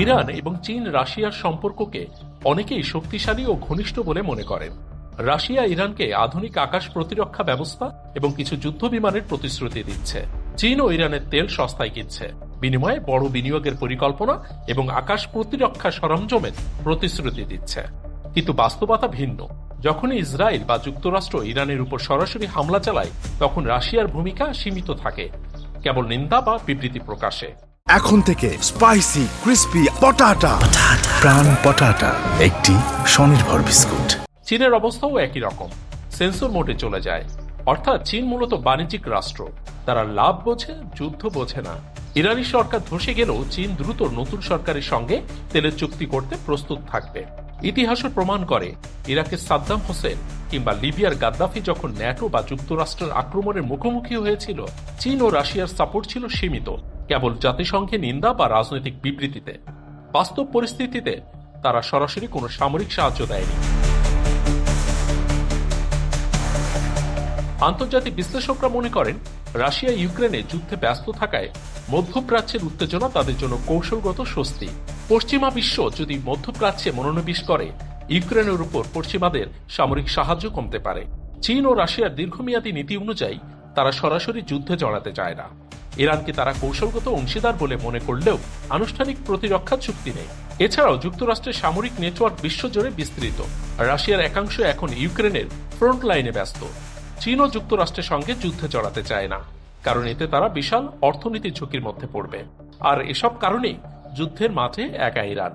Iran এবং চীন রাশিয়ার সম্পর্ককে অনেকেই শক্তিশালী ও ঘনিষ্ঠ বলে মনে করেন। রাশিয়া ইরানকে আধুনিক আকাশ প্রতিরক্ষা ব্যবস্থা এবং কিছু যুদ্ধ বিমানের প্রতিশ্রুতি দিচ্ছে। চীন ও ইরানের তেল সস্তায় কিনছে, বিনিময়ে বড় বিনিয়োগের পরিকল্পনা এবং আকাশ প্রতিরক্ষা সরঞ্জামের প্রতিশ্রুতি দিচ্ছে। কিন্তু বাস্তবতা ভিন্ন। যখনই ইসরায়েল বা যুক্তরাষ্ট্র ইরানের উপর সরাসরি হামলা চালায়, তখন রাশিয়ার ভূমিকা সীমিত থাকে, কেবল নিন্দা বা বিবৃতি প্রকাশে। এখন থেকে স্পাইসি ক্রিস্পি পটাটা প্রাণ পটাটা, একটি স্বনির্ভর বিস্কুট। চীনের অবস্থাও একই রকম, সেন্সর মোডে চলে যায়। অর্থাৎ চীন মূলত বাণিজ্যিক রাষ্ট্র, তারা লাভ বোঝে, যুদ্ধ বোঝে না। ইরানি সরকার ধসে গেলেও চীন দ্রুত নতুন সরকারের সঙ্গে তেলের চুক্তি করতে প্রস্তুত থাকবে। ইতিহাসও প্রমাণ করে, ইরাকের সাদ্দাম হোসেন কিংবা লিবিয়ার গাদ্দাফি যখন ন্যাটো বা যুক্তরাষ্ট্রের আক্রমণের মুখোমুখি হয়েছিল, চীন ও রাশিয়ার সাপোর্ট ছিল সীমিত, কেবল জাতিসংঘে নিন্দা বা রাজনৈতিক বিবৃতিতে। বাস্তব পরিস্থিতিতে তারা সরাসরি কোনো সামরিক সাহায্য দেয়নি। আন্তর্জাতিক বিশ্লেষকরা মনে করেন, রাশিয়া ইউক্রেনে যুদ্ধে ব্যস্ত থাকায় মধ্যপ্রাচ্যের উত্তেজনা তাদের জন্য কৌশলগত স্বস্তি। পশ্চিমা বিশ্ব যদি মধ্যপ্রাচ্যে মনোনিবেশ করে, ইউক্রেনের উপর পশ্চিমাদের সামরিক সাহায্য কমতে পারে। চীন ও রাশিয়ার দীর্ঘমেয়াদী নীতি অনুযায়ী তারা সরাসরি যুদ্ধে জড়াতে চায় না। ইরানকে তারা কৌশলগত অংশীদার বলে মনে করলেও আনুষ্ঠানিক প্রতিরক্ষা চুক্তি নেই। এছাড়াও যুক্তরাষ্ট্রের সামরিক নেটওয়ার্ক বিশ্বজুড়ে বিস্তৃত। রাশিয়ার একাংশ এখন ইউক্রেনের ফ্রন্ট লাইনে ব্যস্ত। চীন ও যুক্তরাষ্ট্রের সঙ্গে যুদ্ধে জড়াতে চায় না, কারণ এতে তারা বিশাল অর্থনৈতিক ঝুঁকির মধ্যে পড়বে। আর এসব কারণেই যুদ্ধের মাঠে একা ইরান।